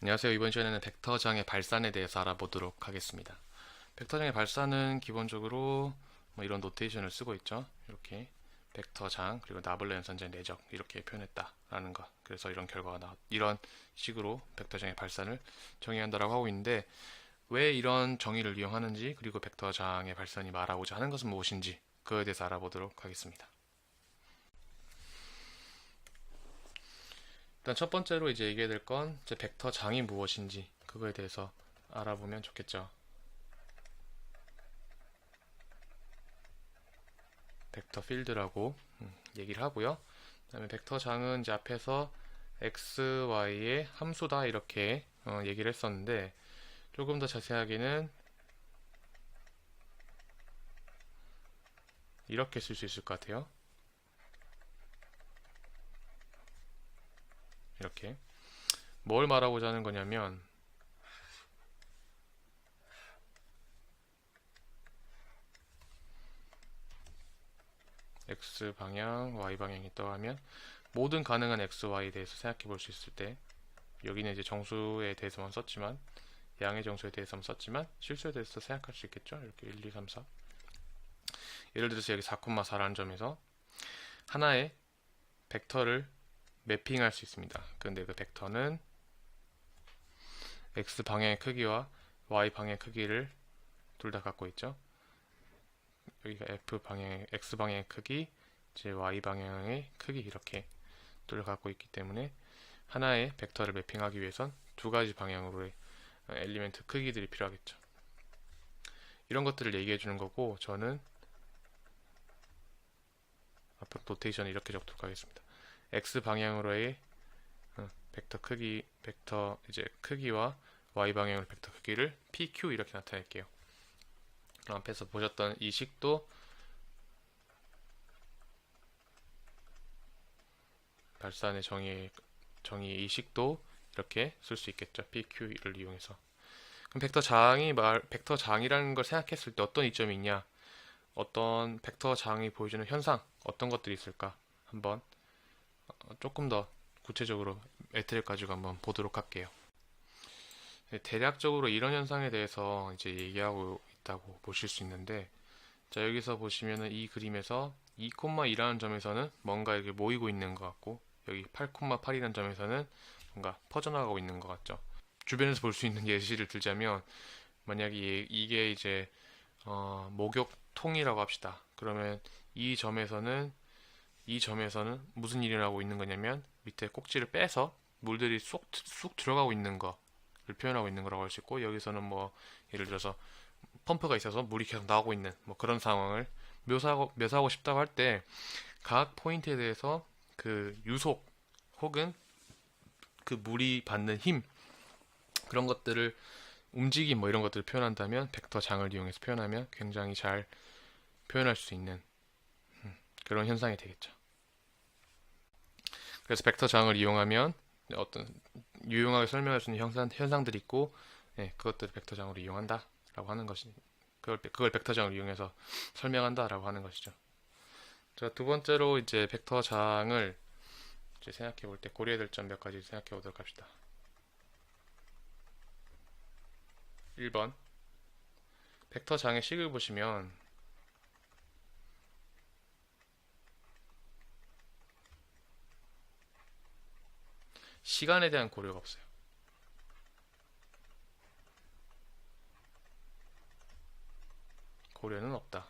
안녕하세요. 이번 시간에는 벡터장의 발산에 대해서 알아보도록 하겠습니다. 벡터장의 발산은 기본적으로 이런 노테이션을 쓰고 있죠. 이렇게 벡터장 그리고 나블레 연산자의 내적 이렇게 표현했다라는 것. 그래서 이런 결과가 이런 식으로 벡터장의 발산을 정의한다라고 하고 있는데 왜 이런 정의를 이용하는지 그리고 벡터장의 발산이 말하고자 하는 것은 무엇인지 그거에 대해서 알아보도록 하겠습니다. 일단 첫 번째로 이제 얘기해야 될 건 벡터장이 무엇인지 그거에 대해서 알아보면 좋겠죠. 벡터 필드라고 얘기를 하고요. 그다음에 벡터장은 이제 앞에서 x, y의 함수다 이렇게 얘기를 했었는데 조금 더 자세하게는 이렇게 쓸 수 있을 것 같아요. 이렇게 뭘 말하고자 하는 거냐면 x 방향, y 방향이 있다고 하면 모든 가능한 x, y에 대해서 생각해 볼 수 있을 때 여기는 이제 정수에 대해서만 썼지만 양의 정수에 대해서만 썼지만 실수에 대해서 생각할 수 있겠죠. 이렇게 1, 2, 3, 4 예를 들어서 여기 4,4라는 점에서 하나의 벡터를 매핑할 수 있습니다. 근데 그 벡터는 x 방향의 크기와 y 방향의 크기를 둘 다 갖고 있죠. 여기가 f 방향의 x 방향의 크기, 이제 y 방향의 크기 이렇게 둘 다 갖고 있기 때문에 하나의 벡터를 매핑하기 위해선 두 가지 방향으로의 엘리멘트 크기들이 필요하겠죠. 이런 것들을 얘기해 주는 거고 저는 앞으로 노테이션을 이렇게 적도록 하겠습니다. x 방향으로의 벡터 크기, 벡터 이제 크기와 y 방향으로 벡터 크기를 pq 이렇게 나타낼게요. 앞에서 보셨던 이 식도 발산의 정의 이 식도 이렇게 쓸 수 있겠죠. pq를 이용해서. 그럼 벡터장이라는 걸 생각했을 때 어떤 이점이 있냐? 어떤 벡터장이 보여주는 현상, 어떤 것들이 있을까? 한번 조금 더 구체적으로 메트를 가지고 한번 보도록 할게요. 대략적으로 이런 현상에 대해서 이제 얘기하고 있다고 보실 수 있는데, 자 여기서 보시면은 이 그림에서 2,2라는 점에서는 뭔가 이렇게 모이고 있는 것 같고, 여기 8,8이라는 점에서는 뭔가 퍼져나가고 있는 것 같죠. 주변에서 볼 수 있는 예시를 들자면, 만약에 이게 이제 목욕통이라고 합시다. 그러면 이 점에서는 무슨 일이 일어나고 있는 거냐면 밑에 꼭지를 빼서 물들이 쑥 들어가고 있는 거를 표현하고 있는 거라고 할 수 있고, 여기서는 뭐 예를 들어서 펌프가 있어서 물이 계속 나오고 있는 뭐 그런 상황을 묘사하고 싶다고 할 때 각 포인트에 대해서 그 유속 혹은 그 물이 받는 힘 그런 것들을 움직임 뭐 이런 것들을 표현한다면 벡터 장을 이용해서 표현하면 굉장히 잘 표현할 수 있는 그런 현상이 되겠죠. 그래서 벡터 장을 이용하면 어떤 유용하게 설명할 수 있는 현상들이 있고, 그것들을 벡터 장으로 이용한다라고 하는 것이 그걸 벡터 장을 이용해서 설명한다라고 하는 것이죠. 자, 두 번째로 이제 벡터 장을 이제 생각해 볼 때 고려해야 될 점 몇 가지 생각해 보도록 합시다. 1번 벡터 장의 식을 보시면 시간에 대한 고려가 없어요. 고려는 없다.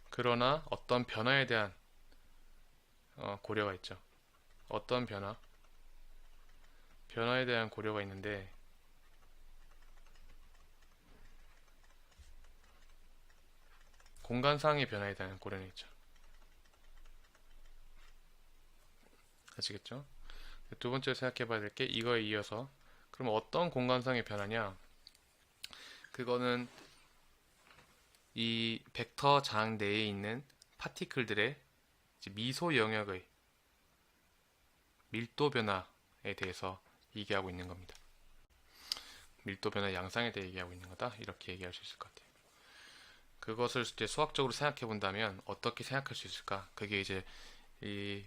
그러나 어떤 변화에 대한 고려가 있죠. 어떤 변화? 변화에 대한 고려가 있는데 공간상의 변화에 대한 고려는 있죠. 아시겠죠? 두 번째로 생각해 봐야 될 게 이거에 이어서 그럼 어떤 공간상의 변화냐? 그거는 이 벡터 장 내에 있는 파티클들의 미소 영역의 밀도 변화에 대해서 얘기하고 있는 겁니다. 밀도 변화 양상에 대해 얘기하고 있는 거다. 이렇게 얘기할 수 있을 것 같아요. 그것을 이제 수학적으로 생각해 본다면 어떻게 생각할 수 있을까? 그게 이제 이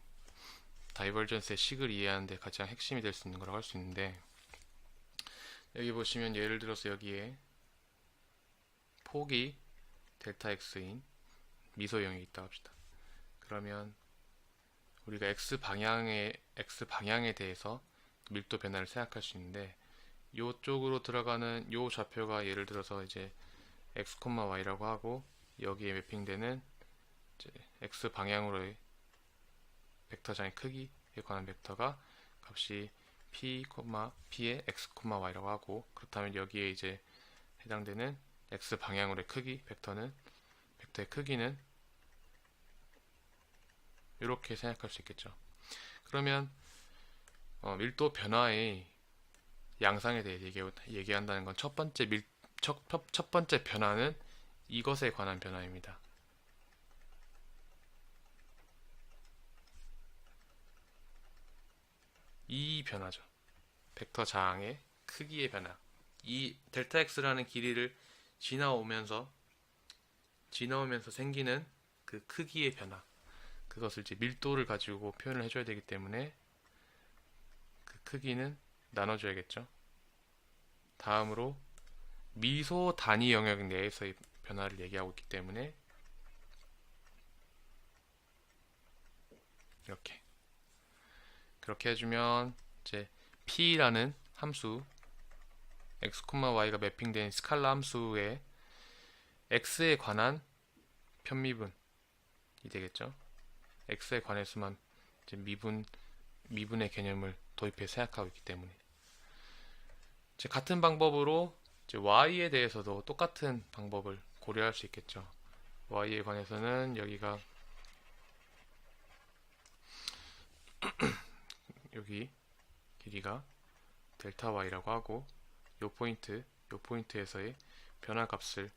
다이버전스의 식을 이해하는 데 가장 핵심이 될 수 있는 거라고 할 수 있는데, 여기 보시면 예를 들어서 여기에 폭이 델타 x인 미소형이 있다고 합시다. 그러면 우리가 x 방향에 대해서 밀도 변화를 생각할 수 있는데, 요쪽으로 들어가는 요 좌표가 예를 들어서 이제 x, y라고 하고, 여기에 매핑되는 이제 x 방향으로의 벡터장의 크기에 관한 벡터가 값이 p의 x, y라고 하고, 그렇다면 여기에 이제 해당되는 x 방향으로의 크기 벡터의 크기는 이렇게 생각할 수 있겠죠. 그러면 밀도 변화의 양상에 대해 얘기한다는 건 첫 번째 변화는 이것에 관한 변화입니다. 이 변화죠. 벡터 장의 크기의 변화. 이 델타 x라는 길이를 지나오면서 생기는 그 크기의 변화. 그것을 이제 밀도를 가지고 표현을 해줘야 되기 때문에 그 크기는 나눠줘야겠죠. 다음으로 미소 단위 영역 내에서의 변화를 얘기하고 있기 때문에 그렇게 해주면 이제 p라는 함수 x, y가 매핑된 스칼라 함수의 x에 관한 편미분이 되겠죠. x에 관해서만 이제 미분의 개념을 도입해 생각하고 있기 때문에 이제 같은 방법으로 이제 y에 대해서도 똑같은 방법을 고려할 수 있겠죠. y에 관해서는 여기가 여기 길이가 델타 y라고 하고 요 포인트에서의 변화 값을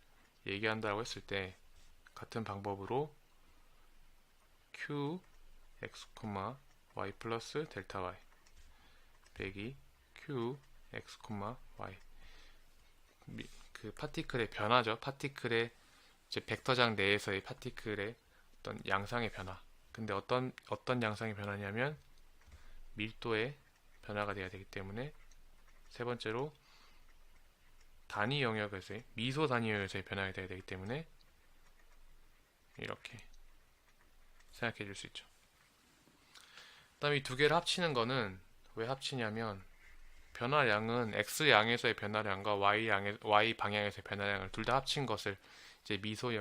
얘기한다고 했을 때 같은 방법으로 q x, y 플러스 델타 y 빼기 q x, y 그 파티클의 변화죠. 파티클의 이제 벡터장 내에서의 파티클의 어떤 양상의 변화. 근데 어떤 양상의 변화냐면 밀도의 변화가 돼야 되기 때문에 세 번째로 단위 영역에서의 미소 단위 영역에서의 변화가 돼야 되기 때문에 이렇게 생각해 줄 수 있죠. 그 다음에 이 두 개를 합치는 거는 왜 합치냐면 변화량은 x양에서의 변화량과 y 방향에서의 변화량을 둘 다 합친 것을 이제 미소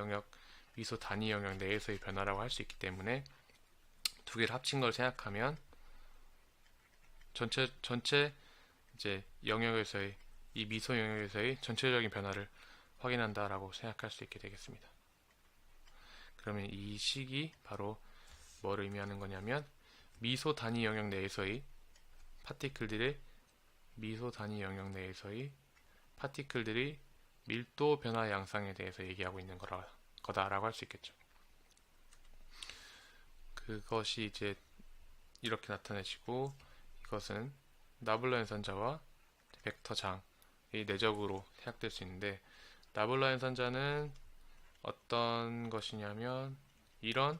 단위 영역 내에서의 변화라고 할 수 있기 때문에 두 개를 합친 걸 생각하면 전체 이제 영역에서의 이 미소 영역에서의 전체적인 변화를 확인한다라고 생각할 수 있게 되겠습니다. 그러면 이 식이 바로 뭐를 의미하는 거냐면 미소 단위 영역 내에서의 파티클들이 밀도 변화 양상에 대해서 얘기하고 있는 거다라고 할 수 있겠죠. 그것이 이제 이렇게 나타내지고 이것은 나블라 연산자와 벡터장의 내적으로 생각될 수 있는데 나블라 연산자는 어떤 것이냐면 이런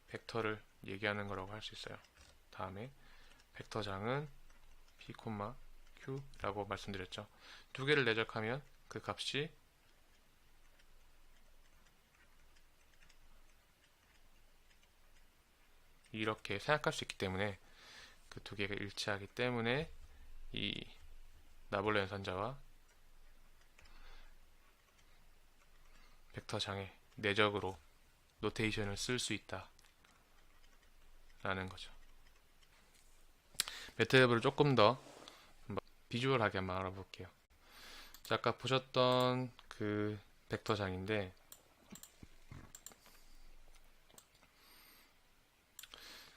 벡터를 얘기하는 거라고 할 수 있어요. 다음에 벡터장은 p, q라고 말씀드렸죠. 두 개를 내적하면 그 값이 이렇게 생각할 수 있기 때문에 그 두 개가 일치하기 때문에 이 나블라 연산자와 벡터장의 내적으로 노테이션을 쓸 수 있다 라는 거죠. 매트랩을 조금 더 비주얼하게 한번 알아볼게요. 자, 아까 보셨던 그 벡터장인데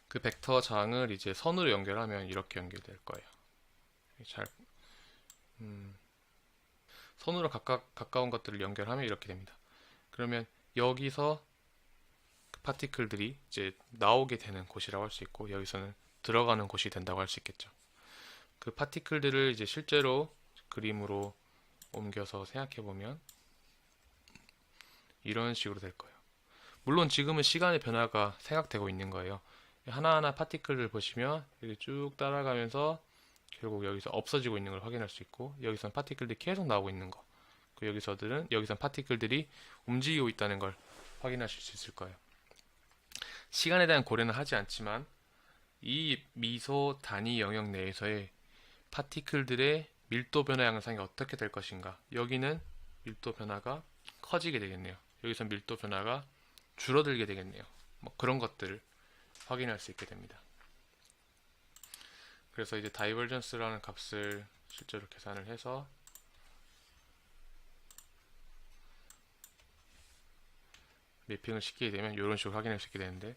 그 벡터장을 이제 선으로 연결하면 이렇게 연결될 거예요. 선으로 가까운 것들을 연결하면 이렇게 됩니다. 그러면 여기서 그 파티클들이 이제 나오게 되는 곳이라고 할 수 있고 여기서는 들어가는 곳이 된다고 할 수 있겠죠. 그 파티클들을 이제 실제로 그림으로 옮겨서 생각해 보면 이런 식으로 될 거예요. 물론 지금은 시간의 변화가 생각되고 있는 거예요. 하나하나 파티클을 보시면 이렇게 쭉 따라가면서 결국 여기서 없어지고 있는 걸 확인할 수 있고, 여기서는 파티클들이 계속 나오고 있는 거, 여기선 파티클들이 움직이고 있다는 걸 확인하실 수 있을 거예요. 시간에 대한 고려는 하지 않지만 이 미소 단위 영역 내에서의 파티클들의 밀도 변화 양상이 어떻게 될 것인가, 여기는 밀도 변화가 커지게 되겠네요. 여기서 밀도 변화가 줄어들게 되겠네요. 뭐 그런 것들을 확인할 수 있게 됩니다. 그래서 이제 다이버전스라는 값을 실제로 계산을 해서 매핑을 시키게 되면 이런 식으로 확인할 수 있게 되는데,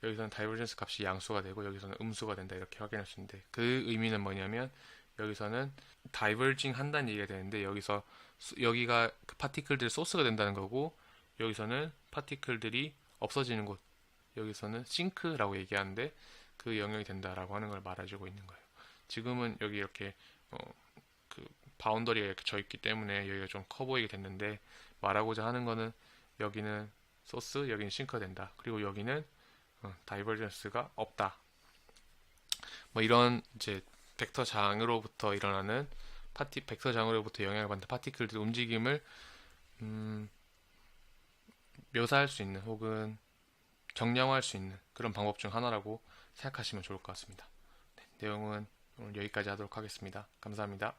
여기서는 다이버전스 값이 양수가 되고 여기서는 음수가 된다, 이렇게 확인할 수 있는데, 그 의미는 뭐냐면 여기서는 다이버징 한다는 얘기가 되는데, 여기가 그 파티클들의 소스가 된다는 거고, 여기서는 파티클들이 없어지는 곳, 여기서는 싱크라고 얘기하는데 그 영역이 된다라고 하는 걸 말해주고 있는 거예요. 지금은 여기 이렇게 그 바운더리가 이렇게 져 있기 때문에 여기가 좀 커 보이게 됐는데, 말하고자 하는 거는 여기는 소스, 여기는 싱크가 된다, 그리고 여기는 다이버전스가 없다. 뭐 이런 이제 벡터 장으로부터 일어나는 벡터 장으로부터 영향을 받는 파티클들의 움직임을 묘사할 수 있는, 혹은 정량화할 수 있는 그런 방법 중 하나라고 생각하시면 좋을 것 같습니다. 네, 내용은 오늘 여기까지 하도록 하겠습니다. 감사합니다.